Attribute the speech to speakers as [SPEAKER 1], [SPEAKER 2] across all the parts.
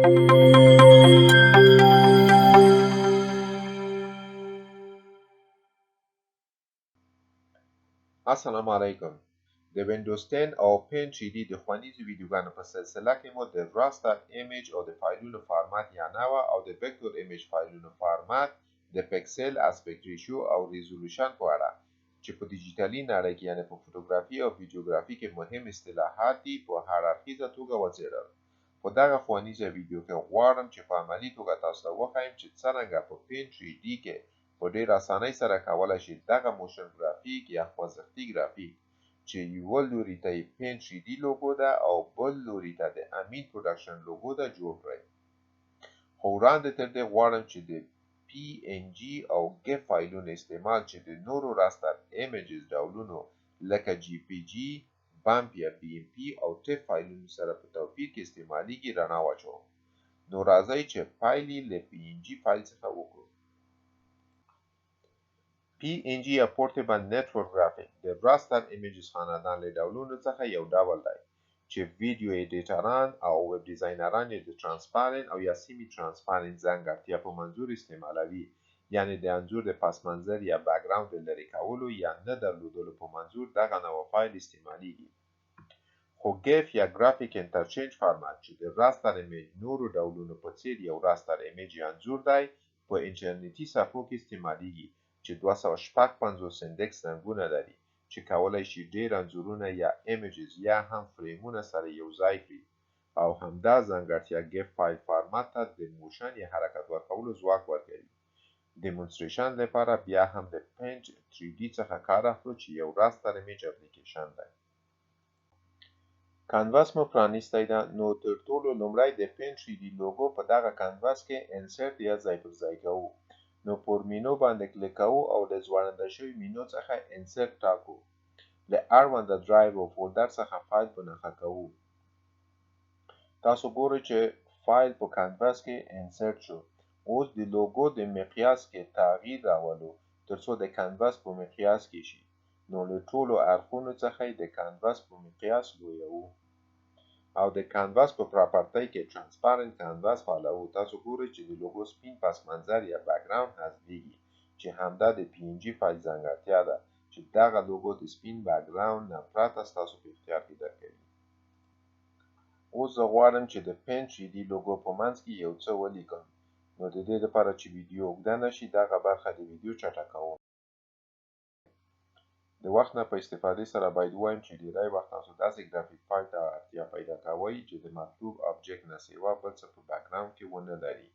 [SPEAKER 1] السلام علیکم. د وینډوز 10 او پین 3D د ښوونیزو ویډیوګانو په سلسله کې مو د راستر ایمیج او د فایلونو فارمات یا نوع او د وکتور ایمیج فایلونو فارمات د پکسل اسپیکټ ریشیو او ریزولوشن په اړه چې په ډیجیټلي نړۍ کې یعنی په فوټوګرافي او ویډیوګرافي کې مهم اصطلاحات دي په هر اړخیزه توګه وڅېړل. په دغه ښوونیزه ویډیو کې غواړم چې په عملي توګه تاسو ته وښیم چې څرنګه په پین 3D کې په ډیر اسانۍ سره کولای شئ دغه موشن ګرافیک یا خوځښتي ګرافیک چې یو لوري ته پین 3D لوګو ده او بل لوري ته د امین پروډکشن لوګو ده جوړ کړئ. خو وړاندې تر دې غواړم چې د PNG او GIF فایلونو استعمال چې د نورو راستر ایمیجز ډولونو لکه JPG، BAMP یا BMP او TIFF فایلونو سره په توپیر کې استعمالیږي رڼا واچوم. نو راځئ چې پایلې له PNG فایل څخه وکړو. PNG یا پورټیبل نیټورک ګرافیک د راستر ایمیجز خاندان له ډولونو څخه یو ډول دی چې ویډیو ایډیټران او ویب ډیزاینران یې د ترانسپارنت او یا سیمی ترانسپارنت ځانګړتیا په منظور استعمالوي، یعنی د انځور د پس منظر یا بیکګراوند د لرې کولو یا نه درلودلو په منظور دغه نوع فایل استعمالیږي. خو GIF یا ګرافیک انټرچینج فارمات چې د راستر ایمیج نورو ډولونو په څیر یو راستر ایمیج یا انځور دی په انټرنیټي صفحو کې استعمالیږي چې 256 اندکس رنګونه لري چې کولای شي ډیر انځورونه یا ایمیجز یا هم فریمونه سره یو ځای کړي او همدا ځانګړتیا GIF فایل فارمات ته د موشن یا حرکت ورکولو ځواک ورکوي. دیمونستریشن لپاره بیا هم د پینټ 3D څخه کار اخلو چې یو راستر ایمیج اپلیکیشن دی. کانواس مو پرانیستی ده، نو تر ټولو لومړی د پینټ 3D لوګو په دغه کانواس کې انسرټ یا ځای پر ځای کوو. نو پر مینو باندې کلیک کوو او له ځوړنده شوي مینو څخه انسرټ ټاکو. له اړونده ډرایو او فولډر څخه فایل په نښه کوو. تاسو ګورئ چې فایل په کانواس کې انسرټ شو. اوس د لوګو د مقیاس کې تغییر راولو ترڅو د کانواس په مقیاس کې شي. نو له ټولو اړخونو څخه د کانواس په مقیاس لویوو او د کانواس په پراپرټۍ کې ترانسپارنت کانواس فعالوو. تاسو ګورئ چې د لوګو سپین پس منظر یا بیکګراوند حذفیږي چې همدا د PNG فایل ځانګړتیا ده چې دغه لوګو د سپین بیکګراوند نه پرته ستاسو په اختیار کې درکوي. اوس زه غواړم چې د پین 3D لوګو په منځ کې یو څه ولیکم. نو د دې لپاره چې ویډیو اوږده نشي دغه برخه د ویډیو چټکوم. د وخت نه په استفادې سره باید ووایم چې ډیری وخت تاسو داسې ګرافیک فایل ته اړتیا پیدا کوئ چې د مطلوب آبجکټ نه سیوا بل څه په بیکګراوند کې ونه لري.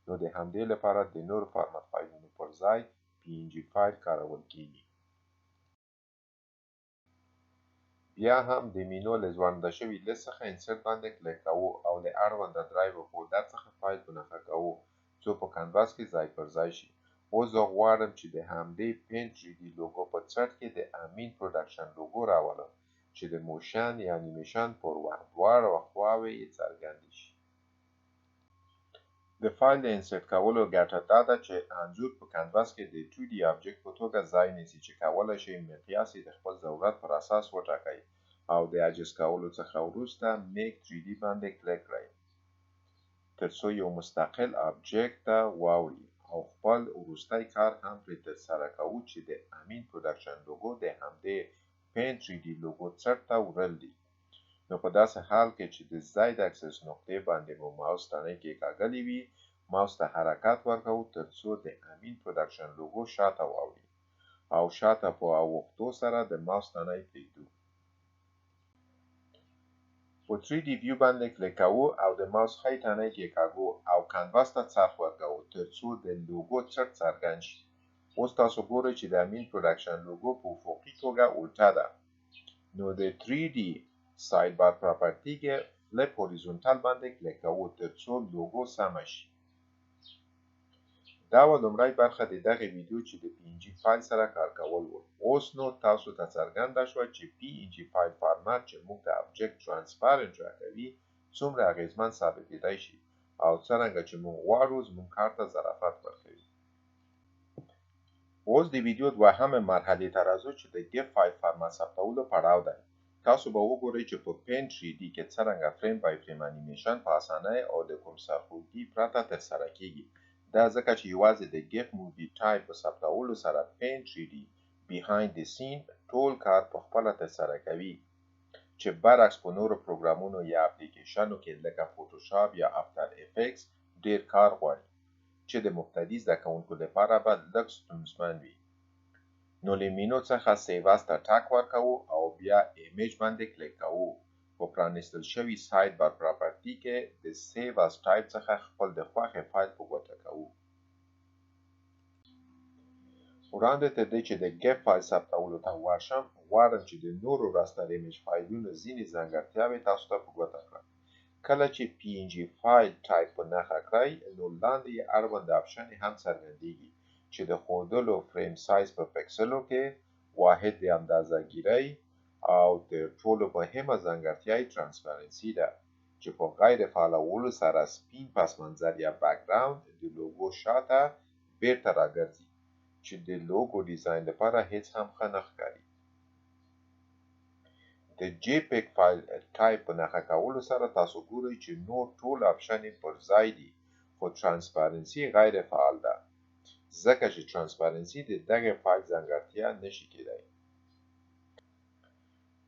[SPEAKER 1] نو د همدې لپاره د نورو فارمات فایلونو پر ځای PNG فایل کارول کیږي. بیا هم د مینو له ځوړنده شوي لیست څخه انسرټ باندې کلیک کوو او له اړونده ډرایو او فولډر څخه فایل په نښه کوو څو په کانواس کې ځای پر ځای شي. اوس زه غواړم چې د همدې پین 3D لوګو په څټ کې د امین پروډکشن لوګو راولم چې د موشن یا انیمیشن پر وخت دواړه خواوې یې څرګندې شي. د فایل د انسرټ کولو ګټه دا ده چې انځور په کانواس کې د 2D آبجکټ په توګه ځای نیسي چې کولای شئ مقیاس یې د خپل ضرورت پر اساس وټاکئ او د عجز کولو څخه وروسته میک 3D باندې کلیک کړئ ترڅو یو مستقل آبجکټ ته واوړي او خپل وروستی کار هم پرې ترسره کوو چې د امین پروډکشن لوګو د همدې پین 3D لوګو څټ ته وړل دي. نو په داسې حال کې چې د ځای د اکسس نقطې باندې مو ماوس تڼۍ کېکاږلې وي ماوس ته حرکت ورکوو ترڅو د امین پروډکشن لوګو شاته واوړي او شاته په اوښتو سره د ماوس تڼۍ پرېږدو. په 3D ویو باندې کلیک کوو او د ماوس ښی تڼۍ کېکاږو او کانواس ته څرخ ورکوو ترڅو د لوګو څټ څرګند شي. اوس تاسو ګورئ چې د امین پروډکشن لوګو په افقي توګه الټه ده. نو د 3D سایډ بار پراپرټي کې فلپ هوریزونټال باندې کلیک کوو ترڅو لوګو سمه شي. دا و لومړی برخه د دغې ویډیو چې د PNG فایل سره کار کول و. اوس نو تاسو ته څرګنده شوه چې PNG فایل فارمات چې موږ ته آبجکټ ترانسپارنت راکوي څومره اغیزمن ثابتېدای شي او څرنګه چې موږ غواړو زموږ کار ته ظرافت ورکوي. اوس د ویډیو دوهمې مرحلې ته راځو چې د GIF فایل فارمات ثبتولو پړاو دی. تاسو به وګورئ چې په پین 3D کې څرنګه فریم بای فریم انیمیشن په اسانۍ او د کوم سرخوږي پرته ترسره کیږي. دا ځکه چې یوازې د GIF مووي ټایپ په ثبتولو سره پین 3D بیهایند د سین ټول کار په خپله ترسره کوي، چې برعکس په نورو پروګرامونو یا اپلیکیشنو کې لکه فوټوشاپ یا افتر افیکس ډیر کار غواړي، چې د مبتدي زده کوونکو لپاره به لږ ستونزمن وي. نو له مینو څخه سیو اس ته ټک ورکوو او بیا ایمیج باندې کلیک کوو. په پرانیستل شوي سایډ بار پراپرټي کې د سیو اس ټایپ څخه خپل د خوښې فایل په ګوته کوو. وړاندې تر دې چې د GIF فایل ثبتولو ته ورشم، غواړم چې د نورو راستر ایمیج فایلونو ځینې ځانګړتیاوې تاسو ته په ګوته کړم. کله چې PNG فایل ټایپ په نښه کړئ، نو لاندې یې اړوند آپشنې هم څرګندېږي، چې د ښودلو فریم سایز په پکسلو کې، واحد د اندازه ګیرۍ، او تر ټولو مهمه ځانګړتیا یې ترانسپرنسي ده، چې په غیر فعالولو سره سپین پس منظر یا بیکګراوند د لوګو شاته بیرته راګرځي، چې د لوګو ډیزاین لپاره هیڅ هم ښه نه ښکاري. د JPEG فایل ټایپ په نښه کولو سره تاسو ګورئ چې نور ټول آپشنې پر ځای دي، خو ترانسپرنسي غیر فعال ده، ځکه چې ترانسپرنسي د دغه فایل ځانګړتیا نشي کېدای.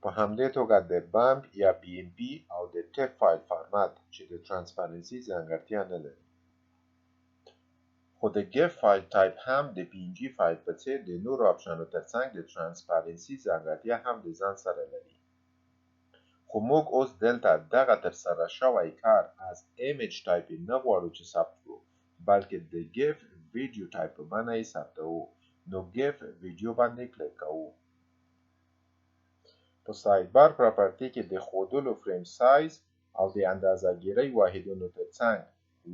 [SPEAKER 1] په همدې توګه د BAMP یا BMP او د TIFF فایل فارمات چې د ترانسپرنسي ځانګړتیا نه لري. خو د GIF فایل ټایپ هم د PNG فایل په څیر د نورو آپشنو ترڅنګ د ترانسپرنسي ځانګړتیا هم د ځان سره لري. خو موږ اوس دلته دغه ترسره شوی کار از ایمیج ټایپ نه غواړو چې ثبت کړو، بلکې د GIF ویډیو ټایپ په بڼه یې ثبتوو. نو GIF ویډیو باندې کلیک کوو. په سایډ بار پراپرټي کې د ښودلو فریم سایز او د اندازه ګیرۍ واحدونو ترڅنګ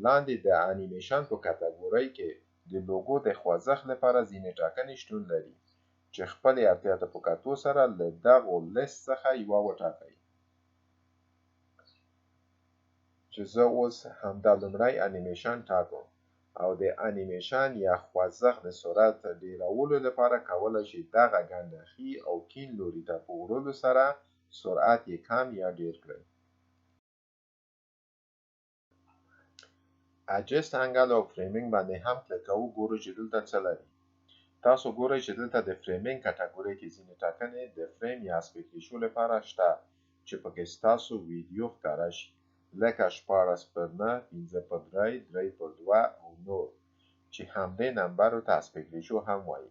[SPEAKER 1] لاندې د انیمیشن په کټګورۍ کې د لوګو د خوځښت لپاره ځینې ټاکنې شتون لري، چې خپلې اړتیا ته په کتو سره له دغو لیست څخه یوه وټاکئ. چې زه اوس همدا لومړی انیمیشن ټاکم، او د انیمیشن یا خوځښت د سرعت ډیرولو لپاره کولی شئ دغه ګنډه ښي او کیڼ لوري ته په وړلو سره سرعت یې کم یا ډیر کړئ. اجست انګل او فریمینګ باندې هم کلیک کوو، ګورو چې دلته څه لري. تاسو ګورئ چې دلته د فریمینګ کټګورۍ کې ځینې ټاکنې د فریم یا اسپیکټ ریشو لپاره شته، چې پکې ستاسو ویډیو ښکاره شي، لکه 16:9، 5:3، 3:2 او نور، چې همدې نمبرو ته اسپیکټ ریشو هم وایي.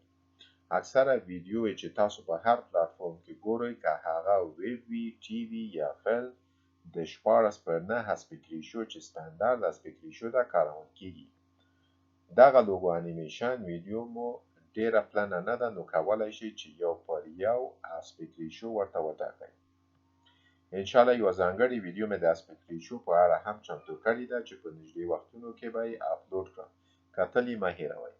[SPEAKER 1] اکثره ویډیوې چې تاسو په هر پلاتفورم کې ګورئ، که هغه ویب وي، ټي وي یا فلم، د 16:9 اسپیکټ ریشو چې سټنډرډ اسپیکټ ریشو ده کارول کیږي. دغه لوګو انیمیشن ویډیو مو ډیره پلنه نه ده، نو کولی شئ چې 1:1 اسپیکټ ریشو ورته وټاکئ. انشاءالله یوه ځانګړې ویډیو مې د اسپیکټ ریشو په اړه هم چمتو کړې ده، چې په نږدې وختونو کې به یې اپلوډ کړم. کتل یې مه هیروئ.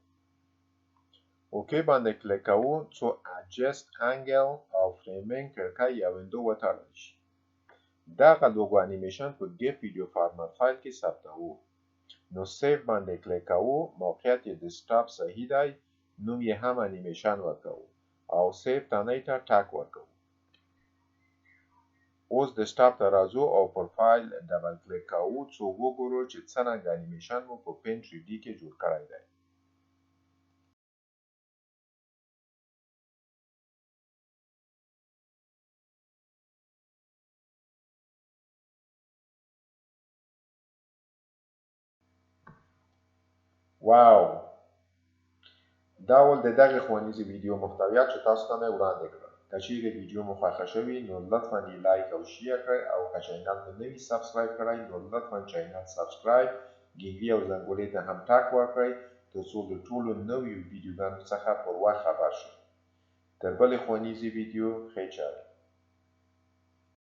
[SPEAKER 1] اوکې باندې کلیک کوو څو اجست انګل او فریمینګ کړکۍ یا وینډو وتړل شي. دغه لوګو انیمیشن په GIF ویډیو فارمات فایل کې ثبتوو. نو سیو باندې کلیک کوو، موقعیت یې ډیسکټاپ صحیح دی، نوم یې هم انیمیشن ورکوو او سیو تڼۍ ته ټک ورکوو. اوس ډیسکټاپ ته راځو او پر فایل ډبل کلیک کوو څو وګورو چې څرنګه انیمیشن مو په پین 3D کې جوړ کړی دی. واو! دا ول د دغې ښوونیزې ویډیو محتویات چې تاسو ته مې وړاندې کړل. که چیرې ویډیو مو خوښه شوې نو لطفاً یې لایک او شیر کړئ، او که چینل مو نه وي سبسکرایب کړی نو لطفاً چینل سبسکرایب، ګیلې او زنګولې ته هم ټک ورکړئ، ترڅو د ټولو نویو ویډیوګانو څخه پر وخت خبر شئ. تر بلې ښوونیزې ویډیو ښې چارې.